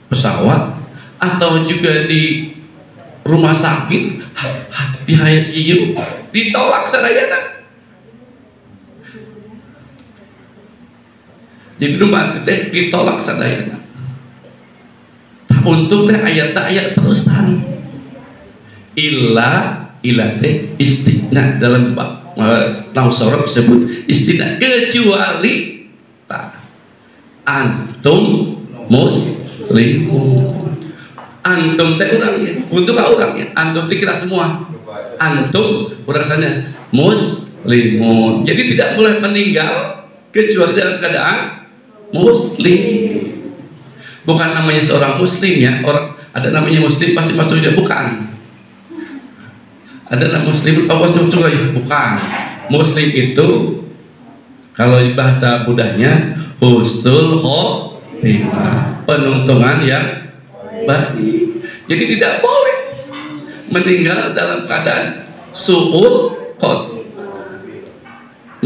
pesawat, atau juga di rumah sakit, di ICU, ditolak sadayana. Jadi rumah teh ditolak sadayana. Untuk teh ayat terusan, illa teh istigna dalam Nausorah disebut istigna, kecuali tak antum muslimun. Antum teh orangnya, untuk orangnya, antum teh kita semua. antum rasanya muslimun. Jadi tidak boleh meninggal kecuali dalam keadaan muslim. Bukan namanya seorang muslim ya, orang ada namanya muslim pasti masuk surga, bukan. Ada nama muslim apa masuk surga ya, bukan. Muslim itu kalau bahasa mudahnya husnul khotimah, penuntungan yang baik. Jadi tidak boleh meninggal dalam keadaan su'ul khotimah.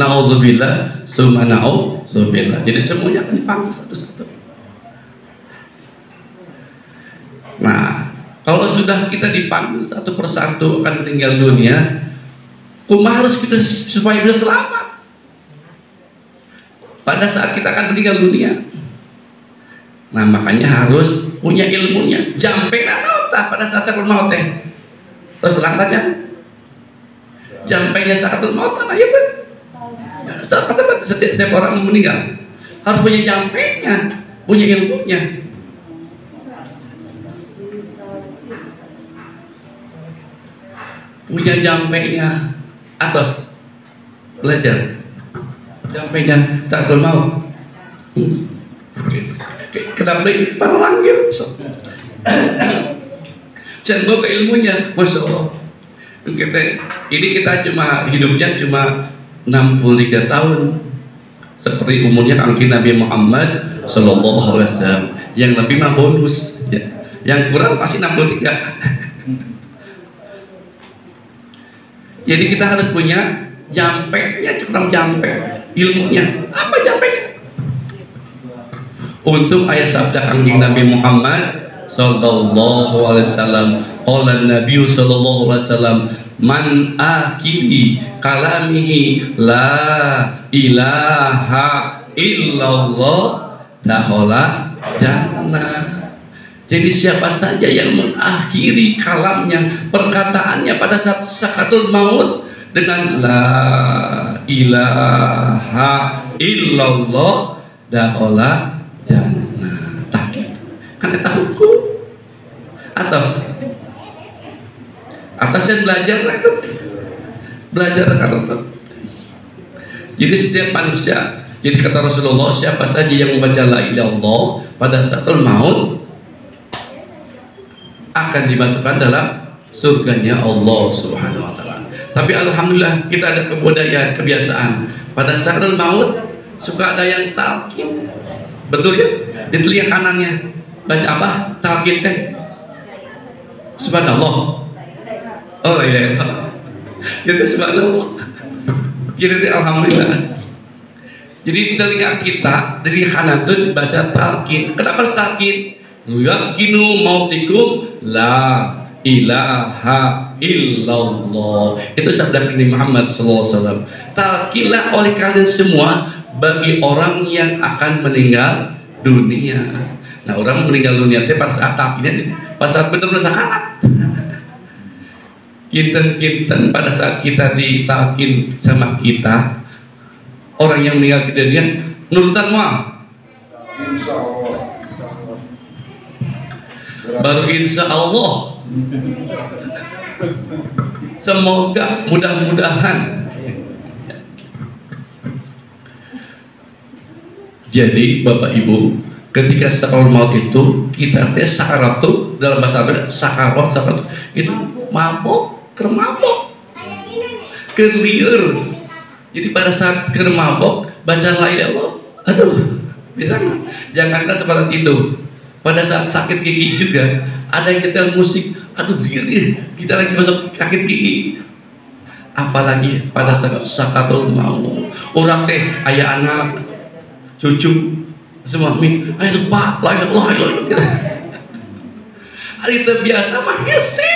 Nauzubillah, summa nauzubillah. Jadi semuanya akan dipanggil satu-satu. Nah, kalau sudah kita dipanggil satu persatu akan meninggal dunia, kumaha harus kita supaya bisa selamat pada saat kita akan meninggal dunia. Nah, makanya harus punya ilmunya. Jampe naon pada saat sakaratul maut teh. Terus terang saja. Jampenya sakaratul maut nah itu. Setiap orang meninggal harus punya jampenya, punya ilmunya. Punya jampenya atas belajar jampenya sakaratul maut. Kenapa ini paralangir? Jangan bawa ilmunya, masya Allah. Ini kita cuma hidupnya cuma 63 tahun, seperti umurnya kaki Nabi Muhammad Sallallahu Alaihi Wasallam. Yang lebih mah bonus, ya. Yang kurang pasti 63. Jadi kita harus punya jampenya, cukup jampe ilmunya. Apa jampenya? Untuk ayat sabda kanjeng Nabi Muhammad sallallahu alaihi wasallam, qala Nabi sallallahu alaihi wasallam, man akhiri kalamihi la ilaha illallah dakhala jannah. Jadi siapa saja yang mengakhiri kalamnya, perkataannya pada saat sakaratul maut dengan la ilaha illallah dakhala jannah. Tahqiq kan kita hukum atas dan belajar itu belajar kata. Jadi setiap manusia, jadi kata Rasulullah, siapa saja yang membaca la ilaha illallah pada sakaratul maut akan dimasukkan dalam surganya Allah Subhanahu wa taala. Tapi alhamdulillah kita ada kebudayaan, kebiasaan pada sakaratul maut suka ada yang talqin. Betul ya? Di telinga kanannya baca apa? Talqin teh. Subhanallah. Oh iya. Jadi subhanallah. Jadi alhamdulillah. Jadi telinga kita dari kanan itu baca talqin. Kenapa talqin? Yaqinu mautikum la ilaha illallah. Itu sabda Nabi Muhammad SAW. Talqinlah oleh kalian semua bagi orang yang akan meninggal dunia. Nah, orang meninggal dunia itu pada saat talqinnya, pada saat benar-benar sakarat. Kinten pada saat kita ditalqin sama kita, orang yang meninggal dunia nurutan mah. Insyaallah. Baru insya Allah. Semoga mudah-mudahan. Jadi Bapak Ibu, ketika sakaratul maut itu kita tes sakarat itu dalam bahasa Arab sakarat itu mabok, kermabok, keliur. Jadi pada saat kermabok baca la ilaha illallah, aduh, bisa nggak? Jangankan seperti itu. Pada saat sakit gigi juga ada yang nyetel musik, aduh gini kita lagi masuk sakit gigi. Apalagi pada saat sakaratul maut, orang teh ayah anak, cucu, semua min, ayo pak, la ilaha illallah. Hari terbiasa mah hese,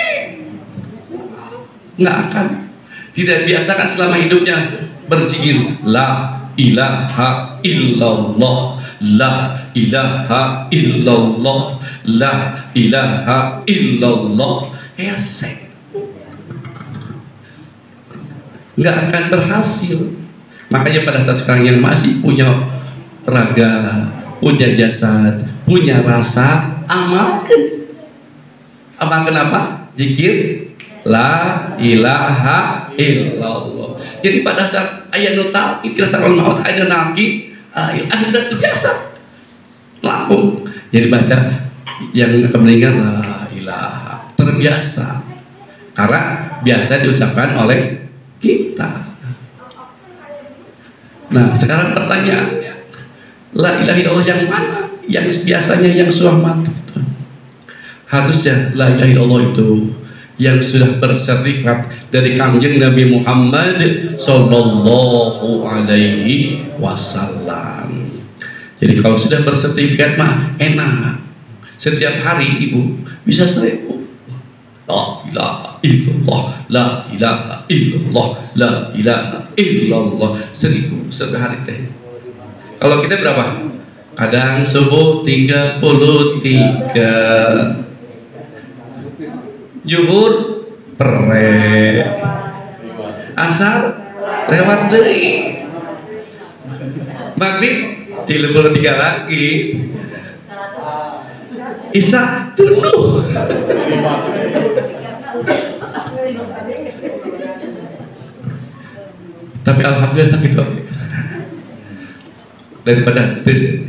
nggak akan, tidak biasakan selama hidupnya berzikir la ilaha illallah, la ilaha illallah, la ilaha illallah. Hesek, nggak akan berhasil. Makanya pada saat sekarang yang masih punya raga, punya jasad, punya rasa, amalkan. Amalkan apa? Zikir La ilaha illallah. Jadi pada saat ayat nutal kita sakal maut ayat nanti ayat itu biasa langsung. Jadi baca yang kemeninggal la ilaha terbiasa karena biasa diucapkan oleh kita. Nah sekarang pertanyaannya, la ilaha illallah yang mana? Yang biasanya yang selamat itu. Harusnya la ilaha illallah itu yang sudah bersertifikat dari Kanjeng Nabi Muhammad sallallahu alaihi wasallam. Jadi kalau sudah bersertifikat mah enak. Setiap hari ibu bisa 1000. La ilaha illallah, la ilaha illallah, la ilaha illallah 1000 sehari teh. Kalau kita berapa? Kadang subuh 33, zuhur prek, asar lewat deui, maghrib 33 lagi, isya tunuh. Tapi alhamdulillah sakit hati daripada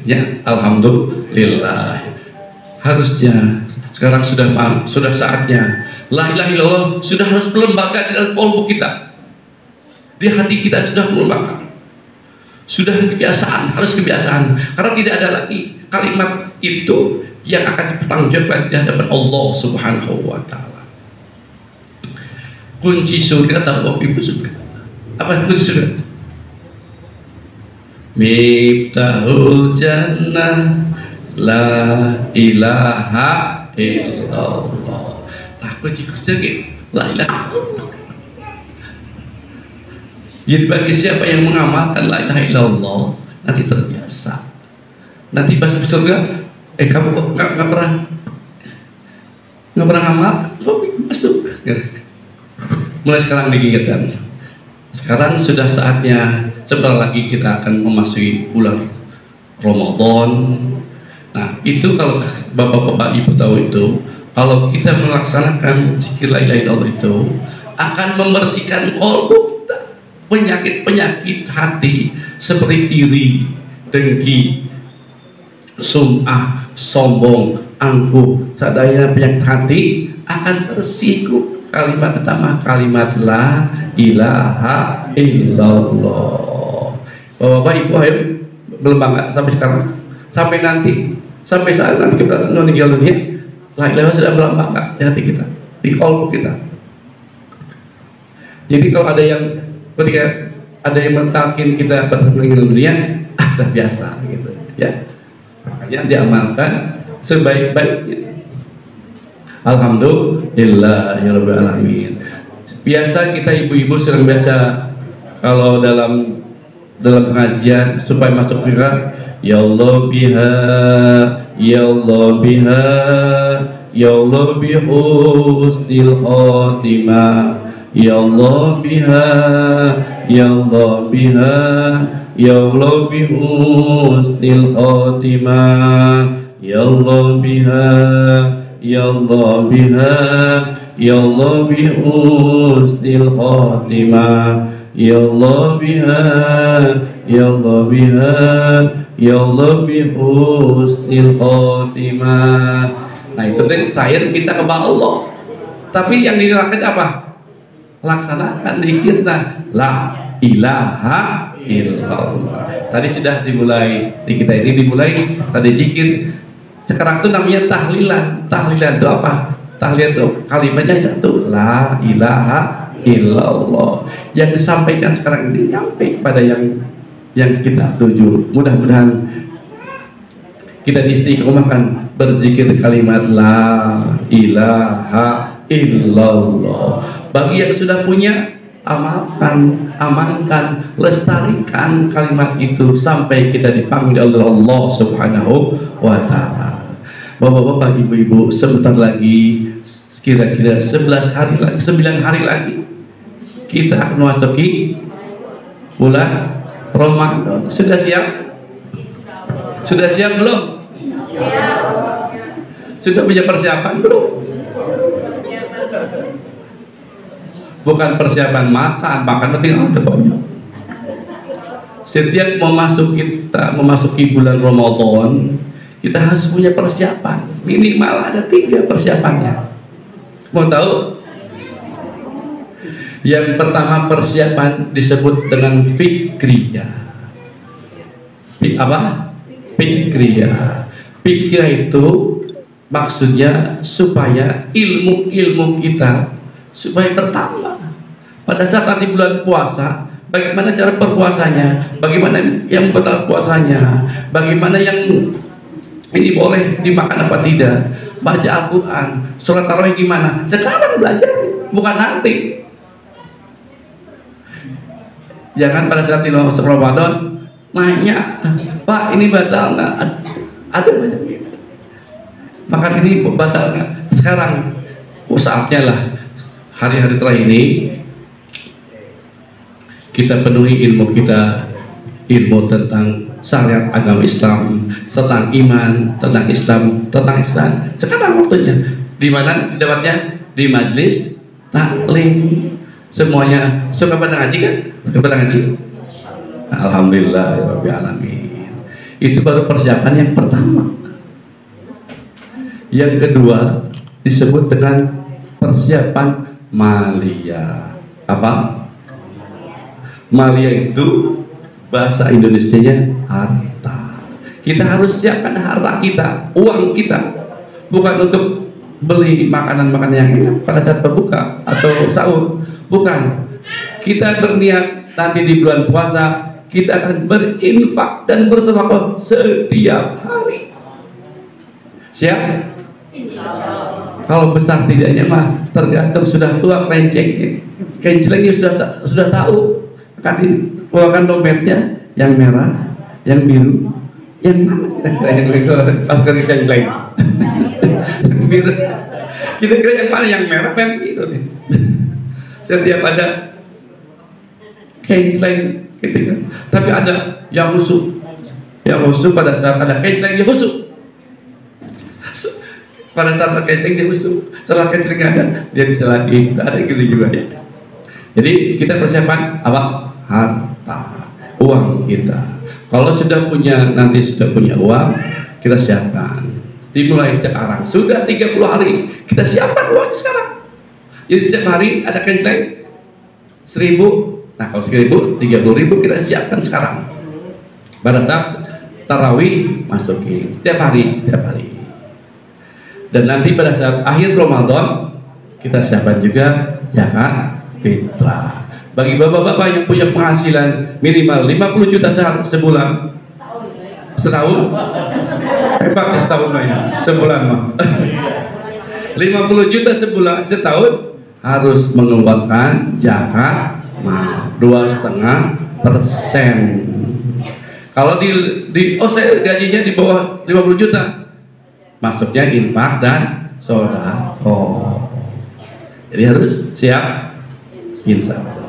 ya alhamdulillah. Harusnya sekarang sudah saatnya la ilaha illallah sudah harus melembaga di dalam kalbu kita, di hati kita sudah melembaga, sudah kebiasaan, harus kebiasaan, karena tidak ada lagi kalimat itu yang akan dipertanggungjawabkan di hadapan Allah Subhanahu wa taala. Kunci surga tahu Ibu surga apa kunci surga? Miftahul jannah la ilaha illallah. Takut ikut lagi la ilaha illallah. Jadi bagi siapa yang mengamalkan la ilaha illallah nanti terbiasa. Nanti pas surga kamu nggak pernah ngamal, masuk. Mulai sekarang diingatkan. Sekarang sudah saatnya. Sebentar lagi kita akan memasuki bulan Ramadan. Nah itu kalau bapak-bapak ibu tahu itu, kalau kita melaksanakan zikir la ilaha illallah itu akan membersihkan qalbu kita, penyakit-penyakit hati seperti iri, dengki, sum'ah, sombong, angkuh, sadaya penyakit hati akan tersinggung. Kalimat pertama kalimat la ilaha illallah. Bapak ibu ayo belum bangga sampai sekarang, sampai nanti, sampai saat nanti kita meninggal dunia, la ilaha sudah belum bangga di hati kita, di kalbu kita. Jadi kalau ada yang ketika ada yang mentalkin kita meninggal dunia, sudah biasa gitu ya. Makanya diamalkan sebaik-baiknya. Alhamdulillahirabbil alamin. Biasa kita ibu-ibu sering baca kalau dalam pengajian supaya masuk surga, ya Allah biha, ya Allah biha, ya Allah bihusnil khatimah, ya Allah biha, ya Allah biha, ya Allah bihusnil khatimah, ya Allah biha, ya Allah biha, ya Allah bihusnil khatimah, ya Allah biha, ya Allah biha, ya Allah bihusnil khatimah. Nah itu kan sayang kita kepada Allah. Tapi yang dilakukan apa? Laksanakan zikirnya la ilaha illallah. Tadi sudah dimulai di kita ini dimulai tadi zikir. Sekarang itu namanya tahlilan. Tahlilan itu apa? Tahlilan itu kalimatnya satu, la ilaha illallah. Yang disampaikan sekarang ini sampai pada yang kita tuju. Mudah-mudahan kita istiqomahkan berzikir kalimat la ilaha illallah. Bagi yang sudah punya, amankan, lestarikan kalimat itu sampai kita dipanggil oleh Allah Subhanahu wa taala. Bapak-bapak, ibu-ibu, sebentar lagi kira-kira 9 hari lagi kita akan memasuki bulan Ramadan. Sudah siap? Sudah siap belum? Sudah punya persiapan belum? bukan persiapan makan penting ada banyak. Setiap memasuki bulan Ramadan, kita harus punya persiapan. Minimal ada 3 persiapannya. Mau tahu? Yang pertama persiapan disebut dengan fikriyah. Apa? Fikriyah. Fikriyah itu maksudnya supaya ilmu kita supaya bertambah. Pada saat nanti bulan puasa, bagaimana cara berpuasanya, bagaimana yang batal puasanya, bagaimana yang ini boleh dimakan apa tidak, baca Al-Quran, sholat tarawih gimana. Sekarang belajar, bukan nanti. Jangan pada saat di masuk Ramadan nanya, Pak ini batal nggak? Ada banyak gitu. Makan ini batal nggak? Sekarang saatnya lah, hari-hari terakhir ini kita penuhi ilmu kita, ilmu tentang syariat agama Islam, tentang iman, tentang Islam, tentang Islam. Sekarang waktunya. Di mana dapatnya? Di majlis taklim. Semuanya suka pada ngaji kan? Suka pada ngaji? Alhamdulillah ya Rabbil alamin. Itu baru persiapan yang pertama. Yang kedua disebut dengan persiapan maliyah. Apa? Maliyah itu bahasa Indonesianya harta. Kita harus siapkan harta kita, uang kita, bukan untuk beli makanan-makanan yang enak pada saat berbuka atau sahur, bukan. Kita berniat nanti di bulan puasa kita akan berinfak dan bersedekah setiap hari. Siap? Kalau besar tidaknya mah tergantung sudah tua kencelengnya sudah tahu. Kan keluarkan dompetnya yang merah, yang biru, yang mana yang pas kerja lain. Biru. Kita kira yang mana yang merah yang biru nih. Setiap ada kenceleng gitu kan. Tapi ada yang khusyuk. Yang khusyuk pada saat ada kenceleng dia khusyuk. Pada saat ada kenceleng dia khusyuk. Setelah kenceleng ada dia bisa lagi. Ada gitu juga ya. Jadi kita persiapan apa? Harta, uang kita. Kalau sudah punya, nanti sudah punya uang, kita siapkan. Dimulai sekarang. Sudah 30 hari, kita siapkan uang sekarang. Jadi setiap hari ada kenceleng 1.000. Nah kalau 1.000, 30.000 kita siapkan sekarang. Pada saat tarawih masukin setiap hari. Dan nanti pada saat akhir Ramadan kita siapkan juga zakat fitrah. Bagi bapak-bapak yang punya penghasilan minimal 50 juta sebulan, setahun, hebat ya setahun ya, sebulan mah. 50 juta sebulan, setahun harus mengeluarkan zakat 2,5%. Kalau saya gajinya di bawah 50 juta, masuknya infak dan sedekah. Jadi harus siap, insya Allah.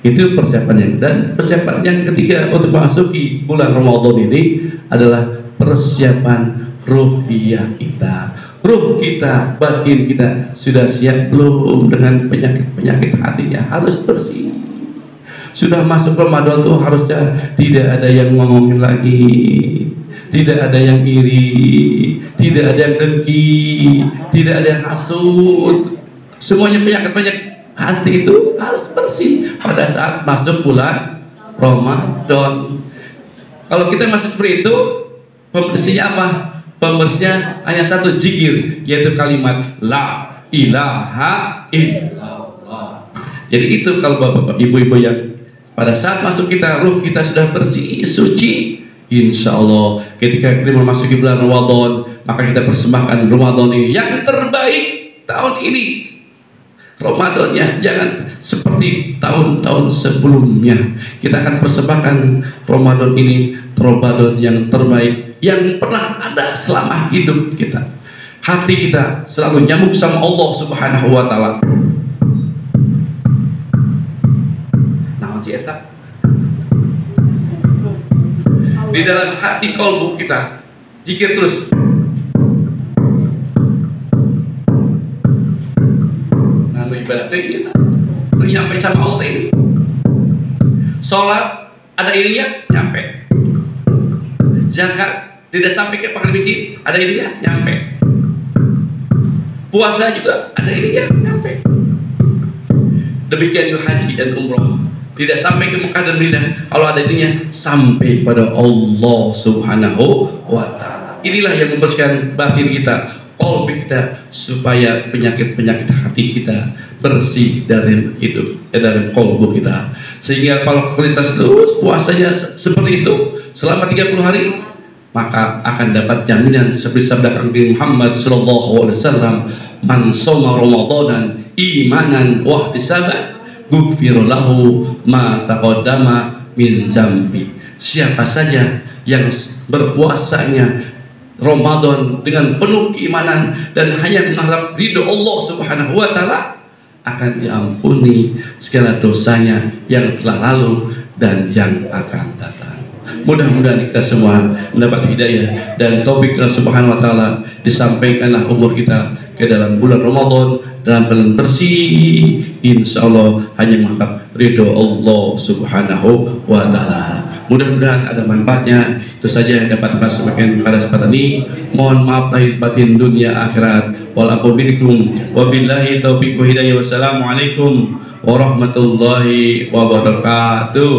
Itu persiapan dan persiapan yang ketiga untuk memasuki bulan Ramadan ini adalah persiapan ruhiyah kita. Ruh kita, batin kita sudah siap belum dengan penyakit hatinya? Harus bersih. Sudah masuk Ramadan tuh harusnya tidak ada yang ngomongin lagi, tidak ada yang iri, tidak ada yang dengki, tidak ada yang hasud. Semuanya penyakit hati itu harus bersih pada saat masuk bulan Ramadan. Kalau kita masih seperti itu, pembersihnya apa? Pembersihnya hanya satu, zikir, yaitu kalimat la ilaha illallah. Jadi itu kalau bapak-bapak, ibu-ibu yang pada saat masuk kita, ruh kita sudah bersih, suci, insya Allah ketika kita memasuki bulan Ramadan, maka kita persembahkan Ramadan ini yang terbaik tahun ini. Ramadannya jangan seperti tahun-tahun sebelumnya. Kita akan persembahkan Ramadan ini Ramadan yang terbaik yang pernah ada selama hidup kita. Hati kita selalu nyambung sama Allah Subhanahu wa taala. Naon si eta? Di dalam hati kalbu kita zikir terus. Ibaratnya kita belum nyampe sama Allah ini. Sholat ada ininya, nyampe. Zakat tidak sampai ke fakir miskin, ada ininya, nyampe. Puasa juga ada ininya, nyampe. Demikian juga haji dan umroh, tidak sampai ke Mekah dan Madinah, kalau ada ininya sampai pada Allah Subhanahu wa Ta'ala. Inilah yang membersihkan batin kita, qalbi kita, supaya penyakit-penyakit hati kita bersih dari hidup, dari qalbu kita. Sehingga kalau kualitas terus puasanya seperti itu selama 30 hari, maka akan dapat jaminan seperti sabda Nabi Muhammad sallallahu alaihi wasallam, man shoma ramadanan imanan wa ihtisaban ghufira lahu ma taqaddama min dzambi. Siapa saja yang berpuasanya Ramadan dengan penuh keimanan dan hanya mengharap ridho Allah Subhanahu wa Ta'ala, akan diampuni segala dosanya yang telah lalu dan yang akan datang. Mudah-mudahan kita semua mendapat hidayah dan taufik Allah Subhanahu wa Ta'ala. Disampaikanlah umur kita ke dalam bulan Ramadan dalam bulan bersih, insya Allah hanya mengharap ridho Allah Subhanahu wa Ta'ala. Mudah-mudahan ada manfaatnya. Itu saja yang dapat saya sampaikan pada kesempatan ini. Mohon maaf lahir batin dunia akhirat. Walaupun wabillahi taufiq wa hidayah. Wassalamualaikum warahmatullahi wabarakatuh.